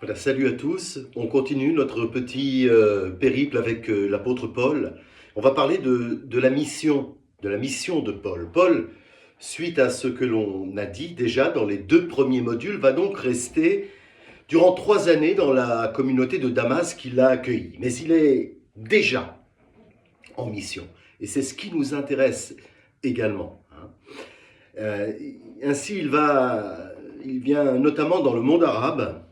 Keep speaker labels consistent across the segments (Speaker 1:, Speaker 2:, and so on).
Speaker 1: Voilà, salut à tous. On continue notre petit périple avec l'apôtre Paul. On va parler de la mission de Paul. Paul, suite à ce que l'on a dit déjà dans les deux premiers modules, va donc rester durant 3 années dans la communauté de Damas qui l'a accueilli. Mais il est déjà en mission. Et c'est ce qui nous intéresse également. Euh, Ainsi, il vient notamment dans le monde arabe,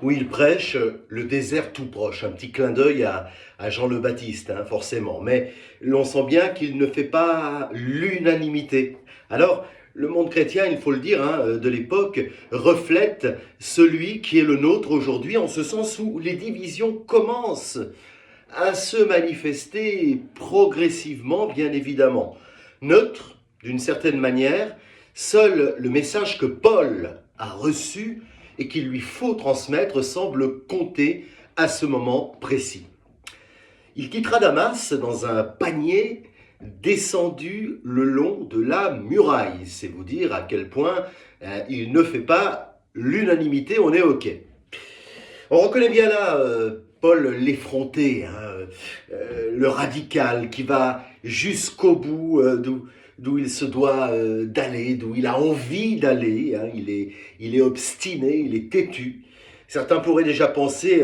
Speaker 1: où il prêche le désert tout proche. Un petit clin d'œil à Jean le Baptiste, forcément. Mais l'on sent bien qu'il ne fait pas l'unanimité. Alors, le monde chrétien, il faut le dire, de l'époque, reflète celui qui est le nôtre aujourd'hui, en ce sens où les divisions commencent à se manifester progressivement, bien évidemment. Neutre, d'une certaine manière, seul le message que Paul a reçu et qu'il lui faut transmettre semble compter à ce moment précis. Il quittera Damas dans un panier descendu le long de la muraille. C'est vous dire à quel point il ne fait pas l'unanimité, on est OK. On reconnaît bien là Paul l'effronté, le radical qui va jusqu'au bout d'où il se doit d'aller, d'où il a envie d'aller. Il est obstiné, il est têtu. Certains pourraient déjà penser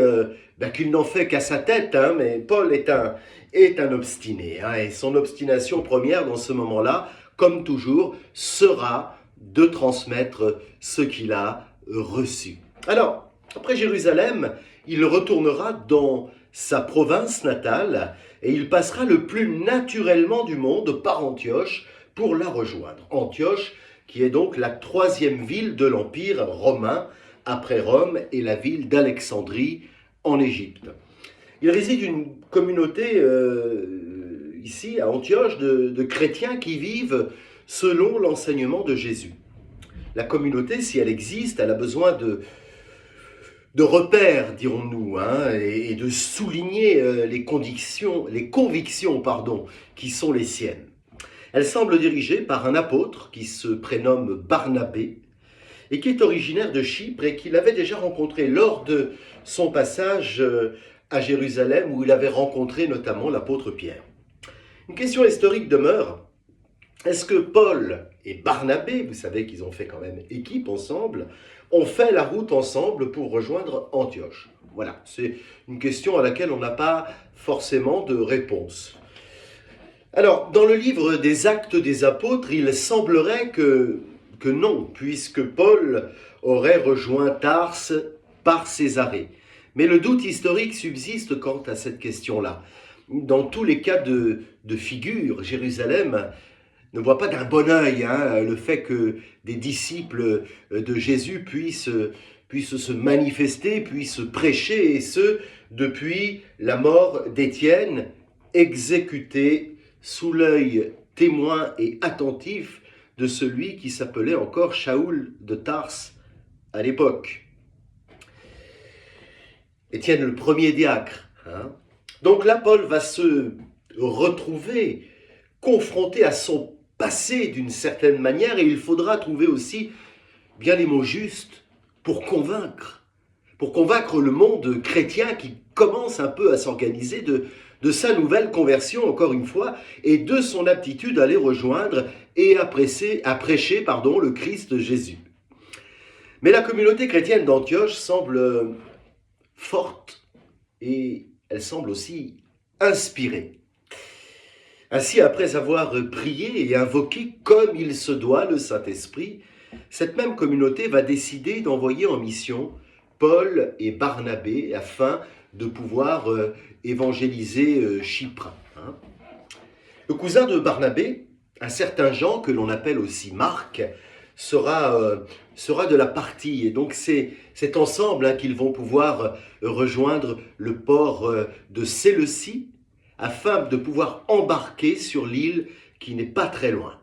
Speaker 1: qu'il n'en fait qu'à sa tête, mais Paul est un obstiné. Et son obstination première dans ce moment-là, comme toujours, sera de transmettre ce qu'il a reçu. Alors, après Jérusalem, il retournera dans sa province natale et il passera le plus naturellement du monde par Antioche pour la rejoindre. Antioche, qui est donc la 3e ville de l'Empire romain, après Rome, et la ville d'Alexandrie en Égypte. Il réside une communauté ici à Antioche de chrétiens qui vivent selon l'enseignement de Jésus. La communauté, si elle existe, elle a besoin de repères, dirons-nous, et de souligner les convictions, qui sont les siennes. Elle semble dirigée par un apôtre qui se prénomme Barnabé et qui est originaire de Chypre et qu'il avait déjà rencontré lors de son passage à Jérusalem, où il avait rencontré notamment l'apôtre Pierre. Une question historique demeure. Est-ce que Paul et Barnabé, vous savez qu'ils ont fait quand même équipe ensemble, ont fait la route ensemble pour rejoindre Antioche? Voilà, c'est une question à laquelle on n'a pas forcément de réponse. Alors, dans le livre des Actes des Apôtres, il semblerait que non, puisque Paul aurait rejoint Tars par Césarée. Mais le doute historique subsiste quant à cette question-là. Dans tous les cas de figure, Jérusalem ne voit pas d'un bon œil le fait que des disciples de Jésus puissent se manifester, puissent prêcher, et ce, depuis la mort d'Étienne, exécuté sous l'œil témoin et attentif de celui qui s'appelait encore Shaoul de Tars à l'époque. Étienne le premier diacre. Donc là, Paul va se retrouver confronté à son passé d'une certaine manière, et il faudra trouver aussi bien les mots justes pour convaincre le monde chrétien qui commence un peu à s'organiser de sa nouvelle conversion, encore une fois, et de son aptitude à les rejoindre et à prêcher le Christ Jésus. Mais la communauté chrétienne d'Antioche semble forte et elle semble aussi inspirée. Ainsi, après avoir prié et invoqué comme il se doit le Saint-Esprit, cette même communauté va décider d'envoyer en mission Paul et Barnabé afin de pouvoir évangéliser Chypre. Le cousin de Barnabé, un certain Jean, que l'on appelle aussi Marc, sera de la partie. Et donc c'est ensemble qu'ils vont pouvoir rejoindre le port de Séleucie afin de pouvoir embarquer sur l'île qui n'est pas très loin.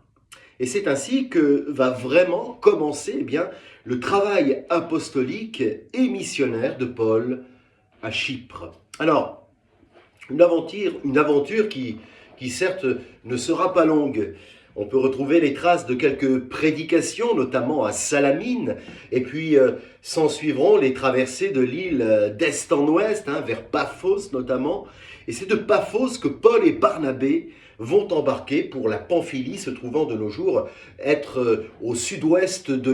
Speaker 1: Et c'est ainsi que va vraiment commencer le travail apostolique et missionnaire de Paul à Chypre. Alors, une aventure qui certes ne sera pas longue. On peut retrouver les traces de quelques prédications, notamment à Salamine, et puis s'en suivront les traversées de l'île d'est en ouest, vers Paphos notamment. Et c'est de Paphos que Paul et Barnabé vont embarquer pour la Pamphylie, se trouvant de nos jours être au sud-ouest de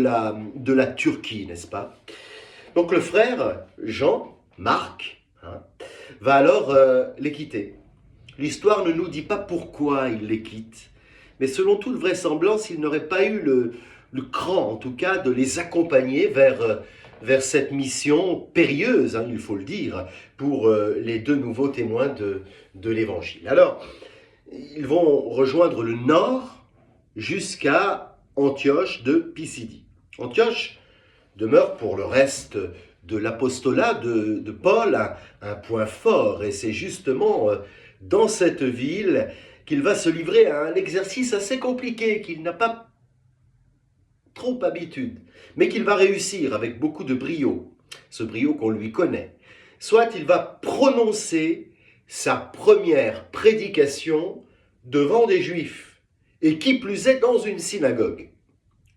Speaker 1: la Turquie, n'est-ce pas? Donc le frère Jean, Marc, va alors les quitter. L'histoire ne nous dit pas pourquoi il les quitte, mais selon toute vraisemblance, il n'aurait pas eu le cran, en tout cas, de les accompagner vers cette mission périlleuse, il faut le dire, pour les deux nouveaux témoins de l'Évangile. Alors, ils vont rejoindre le nord jusqu'à Antioche de Pisidie. Antioche demeure pour le reste de l'apostolat de Paul un point fort, et c'est justement dans cette ville qu'il va se livrer à un exercice assez compliqué, qu'il n'a pas trop habitude, mais qu'il va réussir avec beaucoup de brio, ce brio qu'on lui connaît. Soit il va prononcer sa première prédication devant des Juifs, et qui plus est dans une synagogue.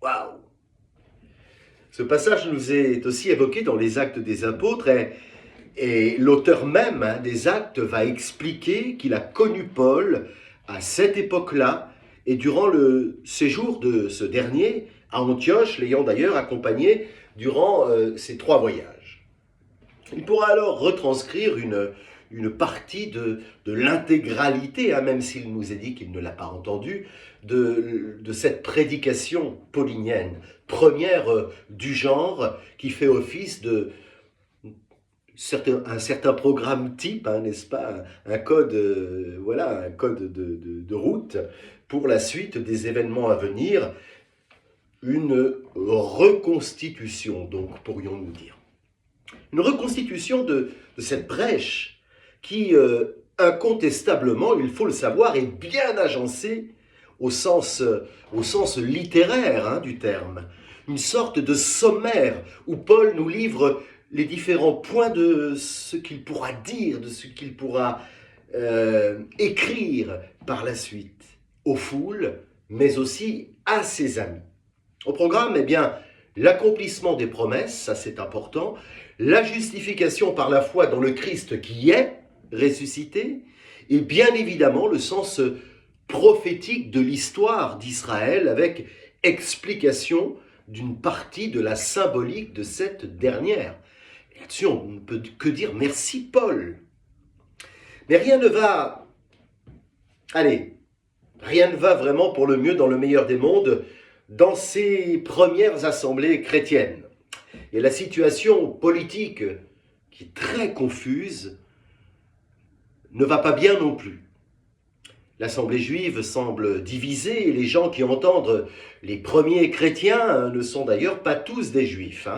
Speaker 1: Waouh! Ce passage nous est aussi évoqué dans les Actes des Apôtres, et l'auteur même des Actes va expliquer qu'il a connu Paul à cette époque-là, et durant le séjour de ce dernier à Antioche, l'ayant d'ailleurs accompagné durant ses 3 voyages. Il pourra alors retranscrire une partie de l'intégralité, même s'il nous est dit qu'il ne l'a pas entendu, de cette prédication paulinienne, première du genre, qui fait office de un certain programme type, n'est-ce pas, un code, un code de route pour la suite des événements à venir, une reconstitution, donc, pourrions-nous dire. Une reconstitution de cette brèche qui, incontestablement, il faut le savoir, est bien agencée au sens littéraire du terme. Une sorte de sommaire où Paul nous livre les différents points de ce qu'il pourra dire, de ce qu'il pourra écrire par la suite, aux foules, mais aussi à ses amis. Au programme, l'accomplissement des promesses, ça c'est important, la justification par la foi dans le Christ qui est ressuscité, et bien évidemment le sens prophétique de l'histoire d'Israël avec explication d'une partie de la symbolique de cette dernière. Et là-dessus, on ne peut que dire merci Paul. Mais rien ne va vraiment pour le mieux dans le meilleur des mondes dans ces premières assemblées chrétiennes. Et la situation politique, qui est très confuse, ne va pas bien non plus. L'assemblée juive semble divisée et les gens qui entendent les premiers chrétiens ne sont d'ailleurs pas tous des juifs.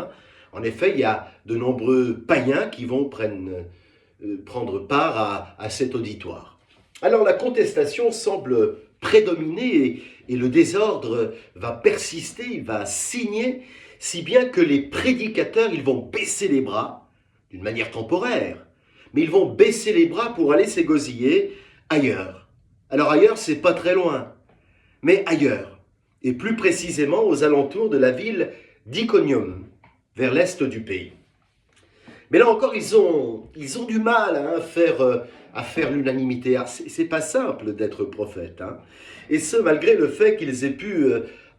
Speaker 1: En effet, il y a de nombreux païens qui vont prendre part à cet auditoire. Alors la contestation semble prédominer et le désordre va persister, il va signer, si bien que les prédicateurs, ils vont baisser les bras, d'une manière temporaire, mais ils vont baisser les bras pour aller s'égosiller ailleurs. Alors ailleurs, c'est pas très loin, mais ailleurs, et plus précisément aux alentours de la ville d'Iconium, vers l'est du pays. Mais là encore, ils ont du mal à faire l'unanimité. C'est pas simple d'être prophète, et ce, malgré le fait qu'ils aient pu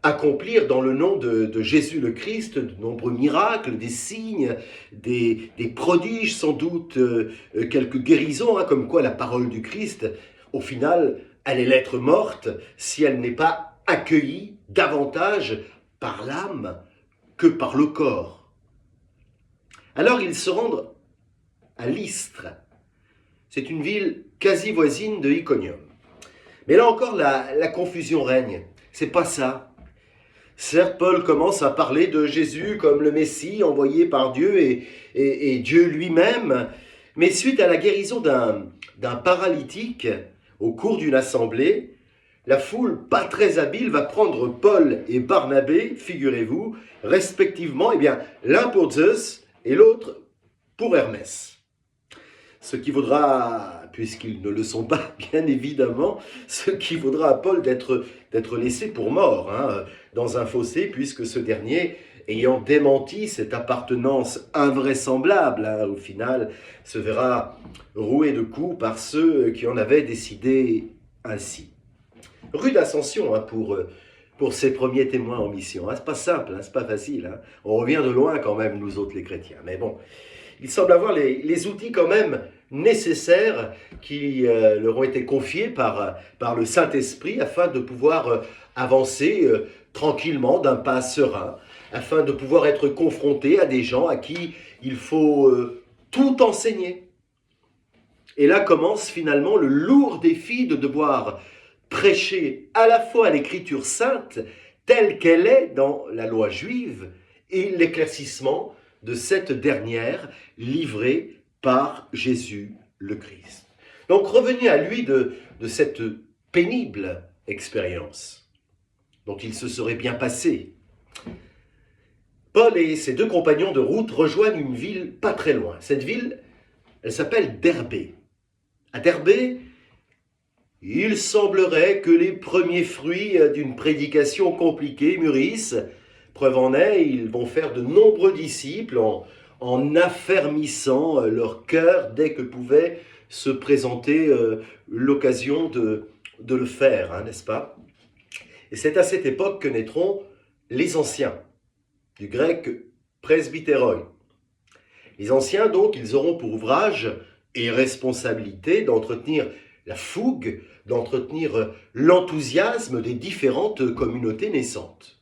Speaker 1: accomplir dans le nom de Jésus le Christ de nombreux miracles, des signes, des prodiges, sans doute quelques guérisons, comme quoi la parole du Christ, au final, elle est lettre morte si elle n'est pas accueillie davantage par l'âme que par le corps. Alors ils se rendent à Lystre. C'est une ville quasi voisine de Iconium. Mais là encore, la confusion règne. C'est pas ça. Certes, Paul commence à parler de Jésus comme le Messie envoyé par Dieu et Dieu lui-même, mais suite à la guérison d'un paralytique au cours d'une assemblée, la foule, pas très habile, va prendre Paul et Barnabé, figurez-vous, respectivement, l'un pour Zeus et l'autre pour Hermès. Ce qui vaudra puisqu'ils ne le sont pas, bien évidemment, ce qui vaudra à Paul d'être laissé pour mort, hein, dans un fossé, puisque ce dernier, ayant démenti cette appartenance invraisemblable, hein, au final, se verra roué de coups par ceux qui en avaient décidé ainsi. Rude ascension, hein, pour ces premiers témoins en mission. Hein. C'est pas simple, hein, c'est pas facile. Hein. On revient de loin quand même, nous autres les chrétiens. Mais bon, il semble avoir les outils quand même nécessaires qui leur ont été confiés par le Saint-Esprit afin de pouvoir avancer tranquillement d'un pas serein, afin de pouvoir être confrontés à des gens à qui il faut tout enseigner. Et là commence finalement le lourd défi de devoir prêcher à la fois l'Écriture sainte telle qu'elle est dans la loi juive et l'éclaircissement de cette dernière livrée par Jésus le Christ. Donc revenez à lui de cette pénible expérience dont il se serait bien passé. Paul et ses deux compagnons de route rejoignent une ville pas très loin. Cette ville, elle s'appelle Derbé. À Derbé, il semblerait que les premiers fruits d'une prédication compliquée mûrissent. Preuve en est, ils vont faire de nombreux disciples en affermissant leur cœur dès que pouvait se présenter l'occasion de le faire, hein, n'est-ce pas? Et c'est à cette époque que naîtront les anciens, du grec presbytéroi. Les anciens, donc, ils auront pour ouvrage et responsabilité d'entretenir la fougue, d'entretenir l'enthousiasme des différentes communautés naissantes.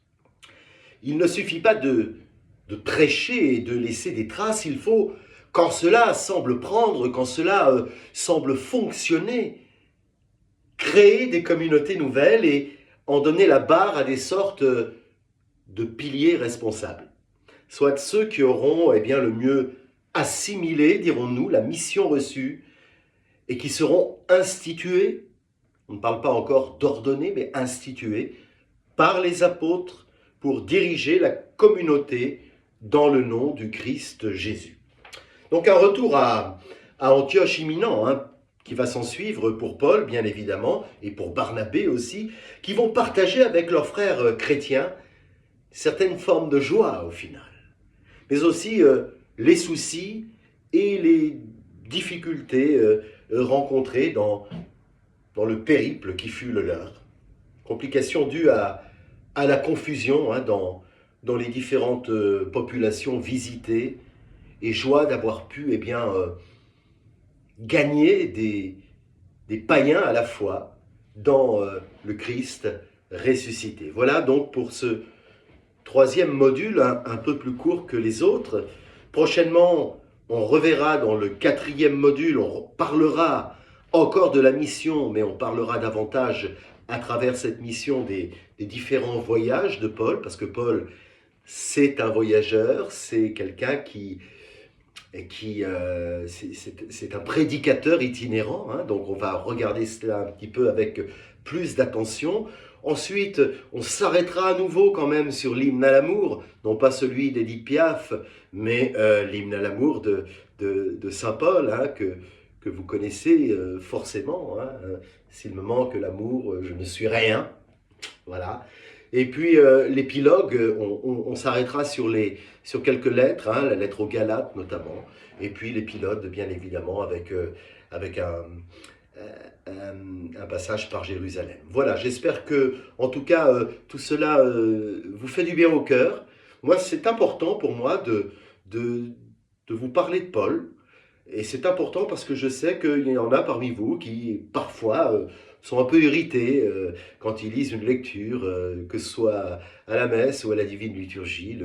Speaker 1: Il ne suffit pas de prêcher et de laisser des traces, il faut, quand cela semble prendre, quand cela semble fonctionner, créer des communautés nouvelles et en donner la barre à des sortes de piliers responsables. Soit ceux qui auront bien, le mieux assimilé, dirons-nous, la mission reçue et qui seront institués, on ne parle pas encore d'ordonnés, mais institués par les apôtres pour diriger la communauté dans le nom du Christ Jésus. Donc un retour à Antioche imminent, hein, qui va s'en suivre pour Paul, bien évidemment, et pour Barnabé aussi, qui vont partager avec leurs frères chrétiens certaines formes de joie au final, mais aussi les soucis et les difficultés rencontrées dans le périple qui fut le leur. Complications dues à la confusion, hein, dans les différentes populations visitées, et joie d'avoir pu gagner des païens à la fois dans le Christ ressuscité. Voilà donc pour ce troisième module, un peu plus court que les autres. Prochainement, on reverra dans le quatrième module, on parlera encore de la mission, mais on parlera davantage à travers cette mission des différents voyages de Paul, parce que Paul, c'est un voyageur, c'est quelqu'un c'est un prédicateur itinérant, hein, donc on va regarder cela un petit peu avec plus d'attention. Ensuite, on s'arrêtera à nouveau quand même sur l'hymne à l'amour, non pas celui d'Édith Piaf, mais l'hymne à l'amour de Saint Paul, hein, que vous connaissez forcément. Hein, s'il me manque l'amour, je ne suis rien. Voilà. Et puis l'épilogue, on s'arrêtera sur quelques lettres, hein, la lettre aux Galates notamment, et puis l'épilogue, bien évidemment, avec un passage par Jérusalem. Voilà, j'espère que, en tout cas, tout cela vous fait du bien au cœur. Moi, c'est important pour moi de vous parler de Paul, et c'est important parce que je sais qu'il y en a parmi vous qui, parfois, sont un peu irrités quand ils lisent une lecture, que ce soit à la messe ou à la divine liturgie,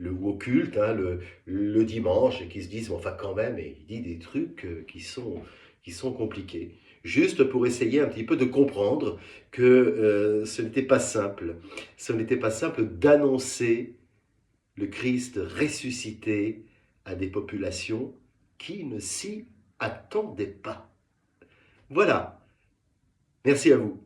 Speaker 1: ou au culte, hein, le dimanche, et qui se disent, enfin quand même, et il dit des trucs qui sont compliqués. Juste pour essayer un petit peu de comprendre que ce n'était pas simple. Ce n'était pas simple d'annoncer le Christ ressuscité à des populations qui ne s'y attendaient pas. Voilà. Merci à vous.